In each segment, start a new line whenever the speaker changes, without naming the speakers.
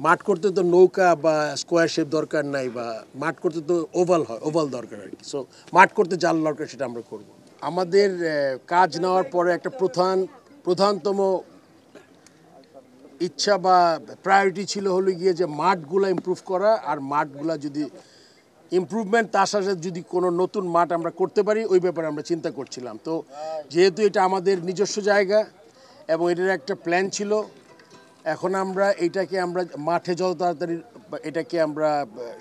মাঠ করতে তো নৌকা বা স্কোয়ার শেপ দরকার নাই, বা মাঠ করতে তো ওভাল হয়, ওভাল দরকার আর কি। সো মাঠ করতে জাল দরকার, সেটা আমরা করব। আমাদের কাজ নেওয়ার পরে একটা প্রধানতম ইচ্ছা বা প্রায়োরিটি ছিল হলো গিয়ে যে মাঠগুলো ইমপ্রুভ করা, আর মাঠগুলা যদি ইমপ্রুভমেন্ট তার সাথে যদি কোনো নতুন মাঠ আমরা করতে পারি, ওই ব্যাপারে আমরা চিন্তা করছিলাম। তো যেহেতু এটা আমাদের নিজস্ব জায়গা এবং এটার একটা প্ল্যান ছিল, এখন আমরা মাঠে যত তাড়াতাড়ি এটাকে আমরা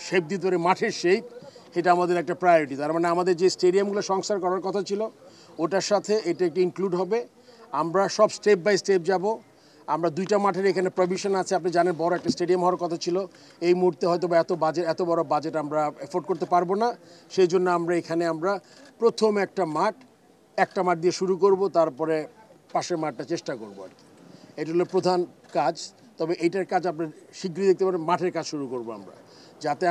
শেপ দিতে পারি, মাঠের শেপ, এটা আমাদের একটা প্রায়োরিটি। তার মানে আমাদের যে স্টেডিয়ামগুলো সংস্কার করার কথা ছিল, ওটার সাথে এটা একটা ইনক্লুড হবে। আমরা সব স্টেপ বাই স্টেপ যাব। আমরা 2টা মাঠের এখানে প্রভিশন আছে, আপনি জানেন বড় একটা স্টেডিয়াম হওয়ার কথা ছিল। এই মুহূর্তে হয়তো বা এত বড় বাজেট আমরা এফোর্ড করতে পারবো না। সেই জন্য আমরা প্রথম একটা মাঠ দিয়ে শুরু করব, তারপরে পাশের মাঠটা চেষ্টা করবো আর কি। এটা হলো প্রধান কাজ। তবে এইটার কাজ আপনার শীঘ্রই দেখতে পারেন, মাঠের কাজ শুরু করব আমরা, যাতে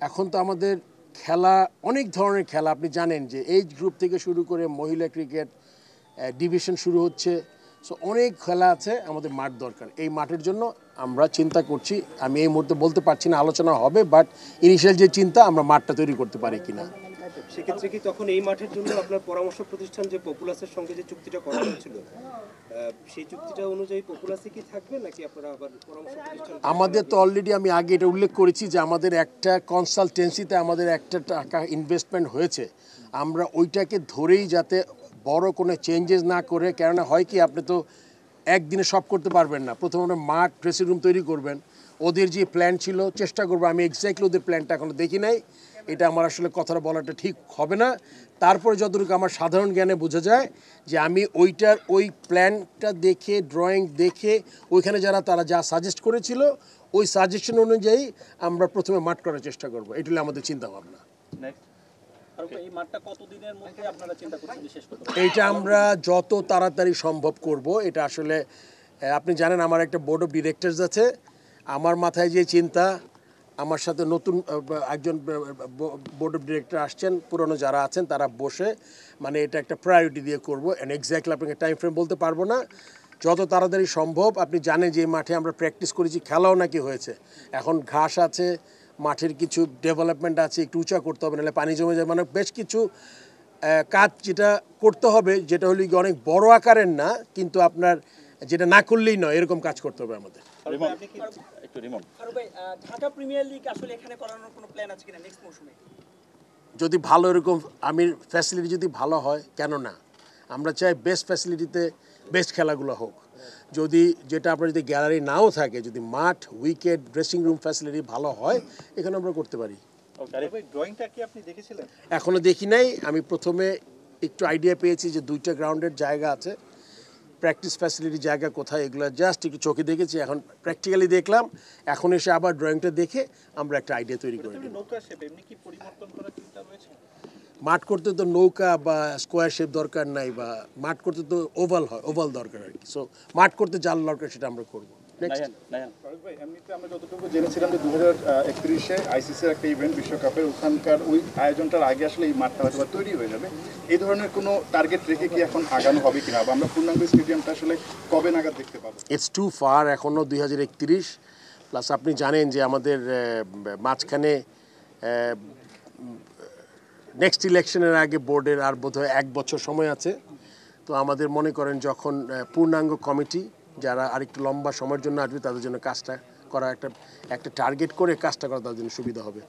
এখন তো আমাদের খেলা, অনেক ধরনের খেলা আপনি জানেন যে এইজ গ্রুপ থেকে শুরু করে মহিলা ক্রিকেট ডিভিশন শুরু হচ্ছে। সো অনেক খেলা আছে, আমাদের মাঠ দরকার। এই মাঠের জন্য আমরা চিন্তা করছি। আমি এই মুহূর্তে বলতে পারছি না, আলোচনা হবে, বাট ইনিশিয়াল যে চিন্তা, আমরা মাঠটা তৈরি করতে পারি কিনা।
সেক্ষেত্রে কি তখন এই মাঠের জন্য আপনার পরামর্শ প্রতিষ্ঠান যে পপুলাসের সঙ্গে যে চুক্তিটা করা হয়েছিল, সেই চুক্তিটা অনুযায়ী পপুলাসে কি থাকবে, নাকি আপনারা আবার পরামর্শ প্রতিষ্ঠান?
আমাদের তো অলরেডি, আমি আগে এটা উল্লেখ করেছি যে আমাদের একটা কনসালটেন্সিতে আমাদের একটা টাকা ইনভেস্টমেন্ট হয়েছে। আমরা ওইটাকে ধরেই, যাতে বড় কোনো চেঞ্জেস না করে, কেননা হয় কি, আপনি তো একদিনে সব করতে পারবেন না। প্রথমে আমরা মাঠ, ড্রেসিং রুম তৈরি করবেন। ওদের যে প্ল্যান ছিল, চেষ্টা করবো, আমি এক্স্যাক্টলি ওদের প্ল্যানটা এখনো দেখি নাই, এটা আমার আসলে কথাটা বলাটা ঠিক হবে না। তারপরে যতটুকু আমার সাধারণ জ্ঞানে বোঝা যায় যে আমি ওই প্ল্যানটা দেখে, ড্রয়িং দেখে, ওইখানে তারা যা সাজেস্ট করেছিল, ওই সাজেশন অনুযায়ী আমরা প্রথমে মাঠ করার চেষ্টা করবো। এটা হলো আমাদের চিন্তা ভাবনা। এইটা আমরা যত তাড়াতাড়ি সম্ভব করব। এটা আসলে আপনি জানেন, আমার একটা বোর্ড অফ ডিরেক্টরস আছে। আমার মাথায় যে চিন্তা, আমার সাথে নতুন একজন বোর্ড অফ ডিরেক্টর আসছেন, পুরনো যারা আছেন তারা বসে, মানে এটা একটা প্রায়োরিটি দিয়ে করবো। অ্যান্ড এক্স্যাক্টলি আপনাকে টাইম ফ্রেম বলতে পারবো না। যত তাড়াতাড়ি সম্ভব। আপনি জানেন যে এই মাঠে আমরা প্র্যাকটিস করেছি, খেলাও নাকি হয়েছে। এখন ঘাস আছে, মাঠের কিছু ডেভেলপমেন্ট আছে, একটু উঁচা করতে হবে, নাহলে পানি জমে যায়। মানে বেশ কিছু কাজ যেটা করতে হবে, যেটা হলো কি অনেক বড় আকারের না, কিন্তু আপনার যেটা না করলেই নয়, এরকম কাজ করতে হবে আমাদের।
ঢাকা প্রিমিয়ার লিগ আসলে এখানে করানোর কোনো প্ল্যান আছে কিনা নেক্সট মৌসুমে?
যদি ভালো এরকম ফ্যাসিলিটি যদি ভালো হয়, কেন না? আমরা চাই বেস্ট ফ্যাসিলিটিতে বেস্ট খেলাগুলো হোক। যেটা আপনার যদি গ্যালারি নাও থাকে, যদি মাঠ, উইকেট, ড্রেসিং রুম ফ্যাসিলিটি ভালো হয়, এখানে আমরা করতে পারি। এখনো দেখি নাই। আমি প্রথমে একটু আইডিয়া পেয়েছি যে 2টা গ্রাউন্ডের জায়গা আছে, প্র্যাকটিস ফ্যাসিলিটি জায়গা কোথায়, এগুলো জাস্ট একটু চোখে দেখেছি। এখন প্র্যাকটিক্যালি দেখলাম, এখন এসে আবার ড্রয়িংটা দেখে আমরা একটা আইডিয়া তৈরি করে দিই। মাঠ করতে তো নৌকা বা স্কোয়ার শেপ দরকার নাই, বা মাঠ করতে তো ওভাল হয়, ওভাল দরকার আর কি। সো মাঠ করতে জাল দরকার, সেটা আমরা করবো।
এমনিতে আমরা যতটুকু জেনেছিলাম যে 2031-এ আইসিসির একটা ইভেন্ট, বিশ্বকাপের, ওখানকার ওই আয়োজনটার আগে আসলে এই মাঠটা হয়তো তৈরি হয়ে যাবে। এই ধরনের কোনো টার্গেট রেখে কি এখন আগানো হবে কিনা, বা আমরা পূর্ণাঙ্গ স্টেডিয়ামটা আসলে কবে নাগাদ দেখতে পাবো?
ইটস টু ফার, এখনও 2031। প্লাস আপনি জানেন যে আমাদের মাঝখানে নেক্সট ইলেকশনের আগে বোর্ডের আর বোধহয় 1 বছর সময় আছে। তো আমাদের মনে করেন, যখন পূর্ণাঙ্গ কমিটি যারা আরেকটু লম্বা সময়ের জন্য আসবে, তাদের জন্য কাজটা করা, একটা টার্গেট করে কাজটা করা তাদের জন্য সুবিধা হবে।